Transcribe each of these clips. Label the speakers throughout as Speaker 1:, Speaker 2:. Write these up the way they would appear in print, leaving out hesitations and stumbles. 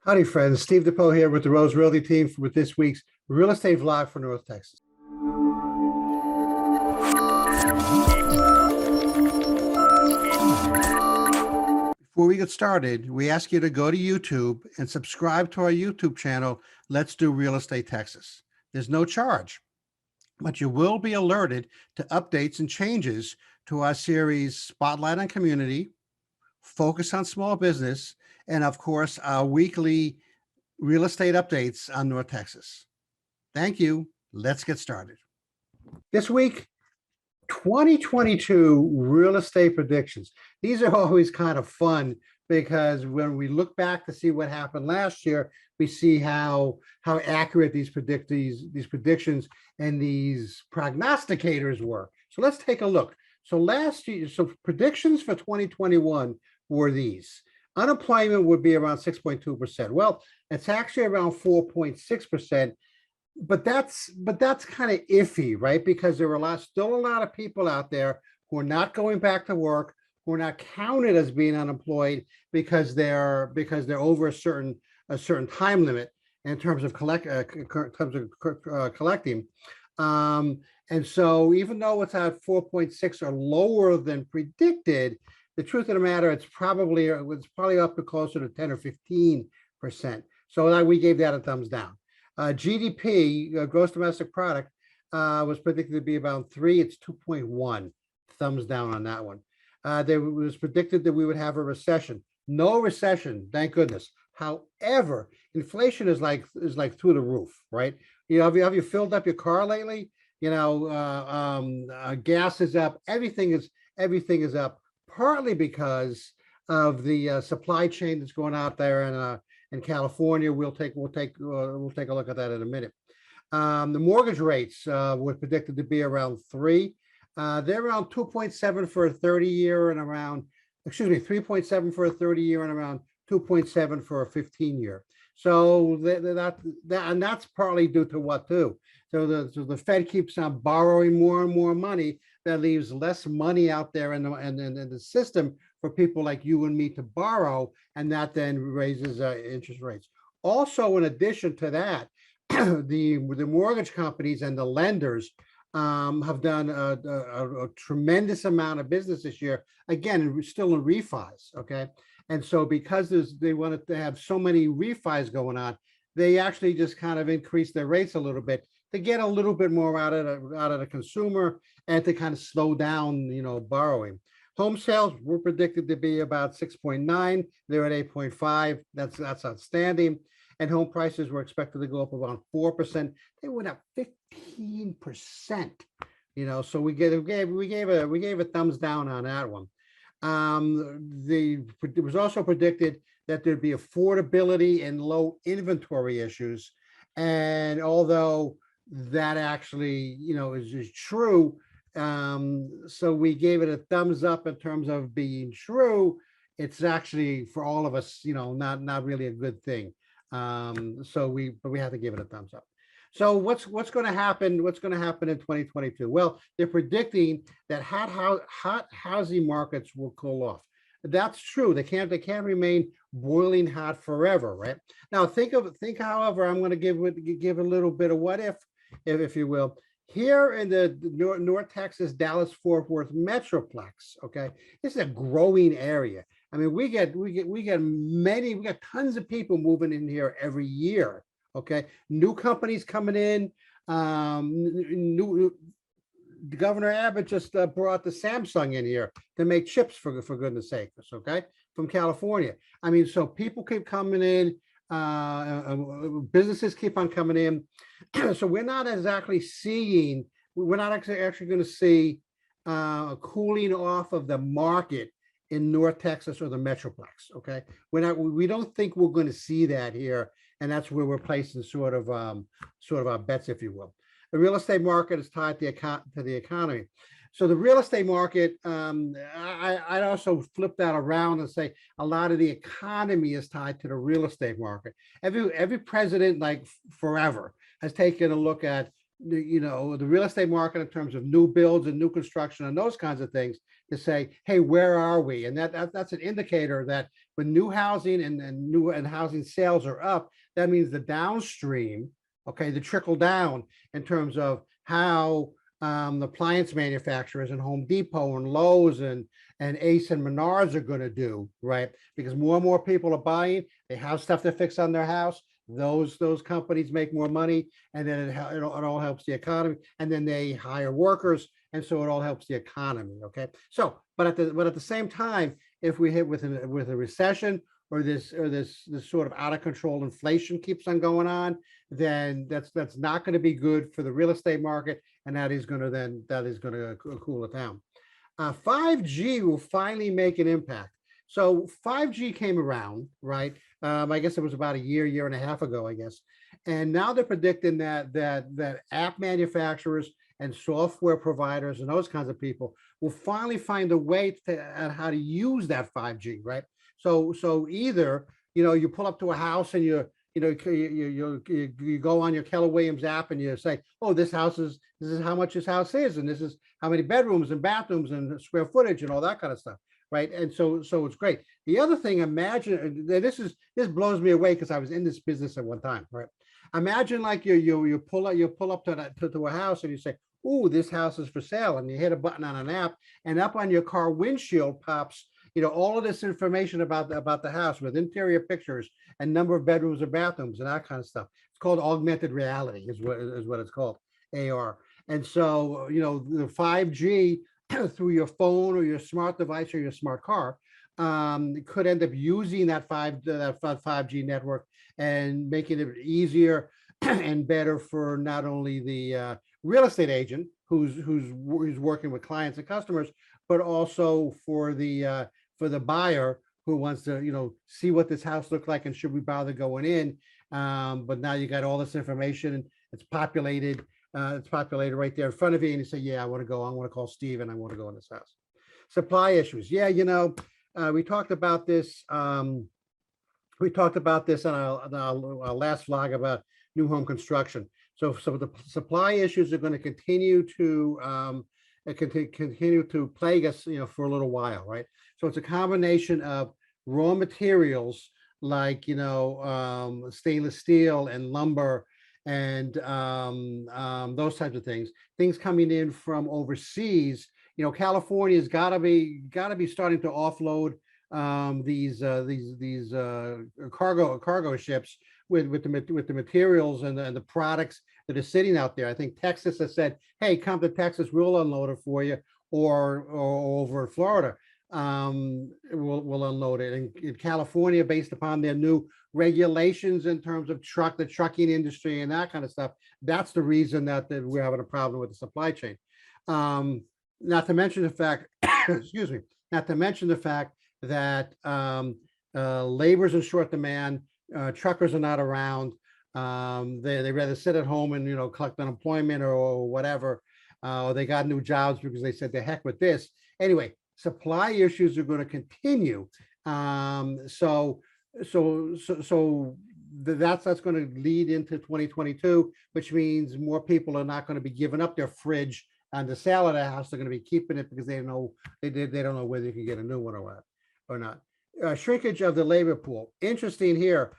Speaker 1: Howdy, friends. Steve DePoe here with the Rose Realty team with this week's Real Estate Vlog for North Texas. Before we get started, we ask you to go to YouTube and subscribe to our YouTube channel, Let's Do Real Estate Texas. There's no charge, but you will be alerted to updates and changes to our series Spotlight on Community, Focus on Small Business, and of course, our weekly real estate updates on North Texas. Thank you. Let's get started. This week, 2022 real estate predictions. These are always kind of fun because when we look back to see what happened last year, we see how accurate these predictions and these prognosticators were. So let's take a look. So last year, so predictions for 2021 were these. Unemployment would be around 6.2%. Well, it's actually around 4.6%, but that's kind of iffy, right? Because there are still a lot of people out there who are not going back to work, who are not counted as being unemployed because they're over a certain time limit in terms of collecting. And so even though it's at 4.6 or lower than predicted, the truth of the matter, it's probably up to closer to 10 or 15%. So we gave that a thumbs down. GDP, gross domestic product, was predicted to be about 3. It's 2.1. Thumbs down on that one. There was predicted that we would have a recession. No recession, thank goodness. However, inflation is like through the roof, right? You know, have you filled up your car lately? You know, gas is up. Everything is up. Partly because of the supply chain that's going out there in California. We'll take a look at that in a minute. The mortgage rates were predicted to be around 3. They're around 2.7 for a 30-year and around, 3.7 for a 30-year and around 2.7 for a 15-year. So that's partly due to what too. So the Fed keeps on borrowing more and more money. That leaves less money out there in the system for people like you and me to borrow, and that then raises interest rates. Also, in addition to that, the mortgage companies and the lenders have done a tremendous amount of business this year. Again, still in refis, okay? And so because they wanted to have so many refis going on, they actually just kind of increased their rates a little bit to get a little bit more out of the consumer and to kind of slow down, borrowing. Home sales were predicted to be about 6.9. They're at 8.5. That's outstanding. And home prices were expected to go up around 4%. They went up 15%. So we gave a thumbs down on that one. It was also predicted that there'd be affordability and low inventory issues. And although that actually, is true, so we gave it a thumbs up in terms of being true. It's actually, for all of us, not really a good thing. But we have to give it a thumbs up. So what's going to happen? What's going to happen in 2022? Well, they're predicting that hot housing markets will cool off. That's true. They can't remain boiling hot forever, right? Now think, however, I'm going to give a little bit of what if you will. Here in the North Texas, Dallas, Fort Worth Metroplex, okay, this is a growing area. I mean, we get tons of people moving in here every year. Okay, new companies coming in. Governor Abbott just brought the Samsung in here to make chips, for goodness sake, okay, from California. I mean, so people keep coming in. Businesses keep on coming in. So we're not actually going to see a cooling off of the market in North Texas or the Metroplex. Okay, we don't think we're going to see that here, and that's where we're placing sort of our bets, if you will. The real estate market is tied to the economy. So the real estate market, I'd also flip that around and say a lot of the economy is tied to the real estate market. Every president, like forever, has taken a look at the real estate market in terms of new builds and new construction and those kinds of things to say, hey, where are we? And that's an indicator that when new housing and housing sales are up, that means the downstream, okay, the trickle down in terms of how the appliance manufacturers and Home Depot and Lowe's and Ace and Menards are going to do, right? Because more and more people are buying, they have stuff to fix on their house. Those companies make more money, and then it all helps the economy, and then they hire workers, and so it all helps the economy. Okay, so but at the same time, if we hit with a recession, or this sort of out of control inflation keeps on going on, then that's not going to be good for the real estate market, and that is going to cool it down. 5G will finally make an impact. So 5G came around, right? I guess it was about a year and a half ago, I guess. And now they're predicting that app manufacturers and software providers and those kinds of people will finally find a way at how to use that 5G, right? So either, you pull up to a house and you go on your Keller Williams app and you say, oh, this is how much this house is, and this is how many bedrooms and bathrooms and square footage and all that kind of stuff, right? And so it's great. The other thing, imagine, this blows me away because I was in this business at one time, right? Imagine like you pull up to a house and you say, oh, this house is for sale, and you hit a button on an app, and up on your car windshield pops all of this information about the house with interior pictures and number of bedrooms or bathrooms and that kind of stuff. It's called augmented reality, is what it's called, AR. And so, the 5G through your phone or your smart device or your smart car could end up using that 5G network and making it easier and better for not only the real estate agent who's working with clients and customers, but also for the buyer who wants to see what this house looks like and should we bother going in. But now you got all this information and it's populated right there in front of you, and you say, yeah, I want to call Steve and I want to go in this house. Supply issues. Yeah, we talked about this. We talked about this on our last vlog about new home construction. So the supply issues are going to continue to plague us, for a little while, right? So it's a combination of raw materials like stainless steel and lumber and those types of things coming in from overseas. California's got to be starting to offload these cargo ships with the materials and the products that are sitting out there. I think Texas has said, hey, come to Texas, we'll unload it for you, or over in Florida, we'll unload it. And in California, based upon their new regulations in terms of the trucking industry and that kind of stuff, that's the reason that we're having a problem with the supply chain. Not to mention the fact, excuse me, not to mention the fact that labor's in short demand, truckers are not around. They rather sit at home and collect unemployment or whatever. They got new jobs because they said, the heck with this. Anyway, supply issues are going to continue. So that's going to lead into 2022, which means more people are not going to be giving up their fridge and the sale of the house. They're going to be keeping it because they don't know whether you can get a new one or not. Shrinkage of the labor pool. Interesting here.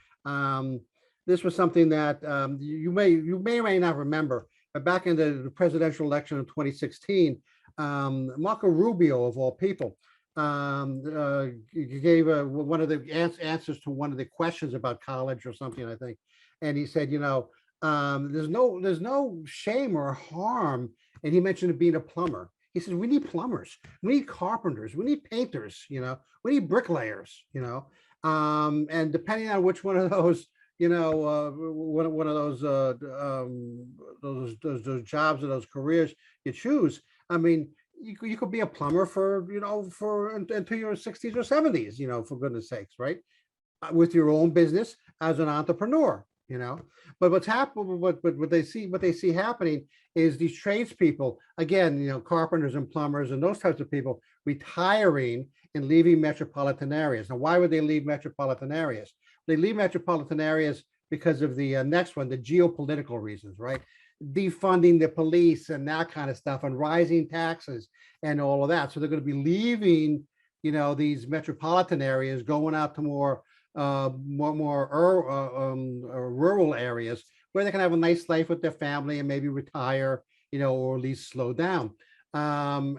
Speaker 1: This was something that you may or may not remember, but back in the presidential election of 2016, Marco Rubio, of all people, gave one of the answers to one of the questions about college or something, I think. And he said, there's no shame or harm. And he mentioned being a plumber. He says, we need plumbers, we need carpenters, we need painters, we need bricklayers, and depending on which one of those, one of those jobs or those careers you choose. I mean, you could be a plumber for until your 60s or 70s, for goodness sakes, right? With your own business as an entrepreneur, But what's happening, what they see happening is these tradespeople, again, carpenters and plumbers and those types of people retiring and leaving metropolitan areas. Now, why would they leave metropolitan areas? They leave metropolitan areas because of the next one, the geopolitical reasons, right? Defunding the police and that kind of stuff, and rising taxes and all of that. So they're going to be leaving these metropolitan areas, going out to rural areas where they can have a nice life with their family and maybe retire, or at least slow down. And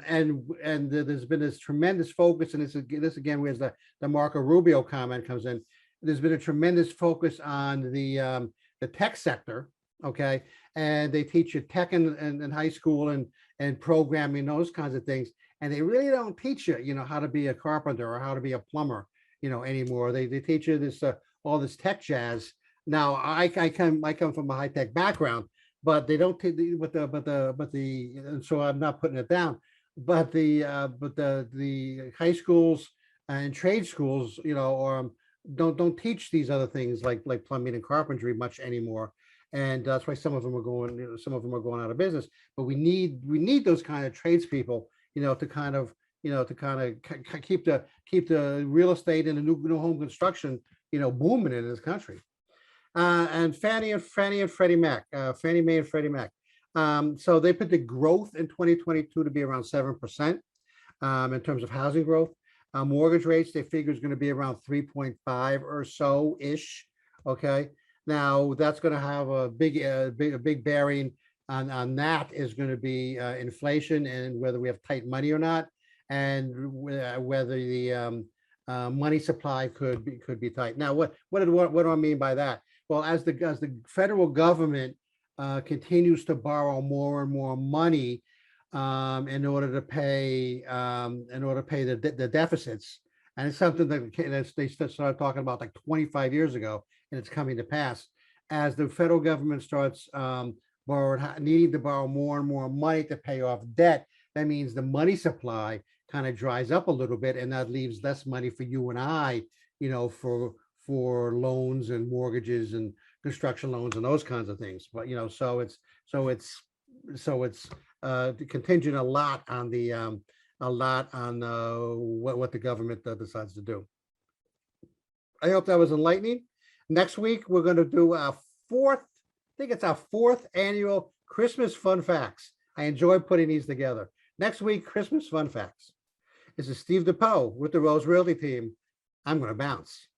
Speaker 1: there's been this tremendous focus, and this again, where's the Marco Rubio comment comes in. There's been a tremendous focus on the tech sector, okay, and they teach you tech in high school and programming, those kinds of things, and they really don't teach you, how to be a carpenter or how to be a plumber, anymore. They teach you this all this tech jazz. Now I come from a high tech background, but they don't take and so I'm not putting it down. But the high schools and trade schools, or don't teach these other things like plumbing and carpentry much anymore. And that's why some of them are going out of business. But we need those kind of tradespeople, to kind of keep the real estate and the new home construction, booming in this country. And Fannie and Freddie Mac, Fannie Mae and Freddie Mac. So they put the growth in 2022 to be around 7% in terms of housing growth. Mortgage rates, they figure is going to be around 3.5 or so ish. Okay, now that's going to have a big bearing on that is going to be inflation and whether we have tight money or not, and whether the money supply could be tight. Now, what do I mean by that? Well, as the federal government continues to borrow more and more money in order to pay the deficits, and it's something that they started talking about like 25 years ago, and it's coming to pass as the federal government starts needing to borrow more and more money to pay off debt. That means the money supply kind of dries up a little bit, and that leaves less money for you and I, for loans and mortgages and construction loans and those kinds of things. But so it's contingent a lot on what the government decides to do. I hope that was enlightening. Next week we're going to do our fourth annual Christmas fun facts. I enjoy putting these together. Next week, Christmas fun facts. This is Steve DePoe with the Rose Realty team. I'm going to bounce.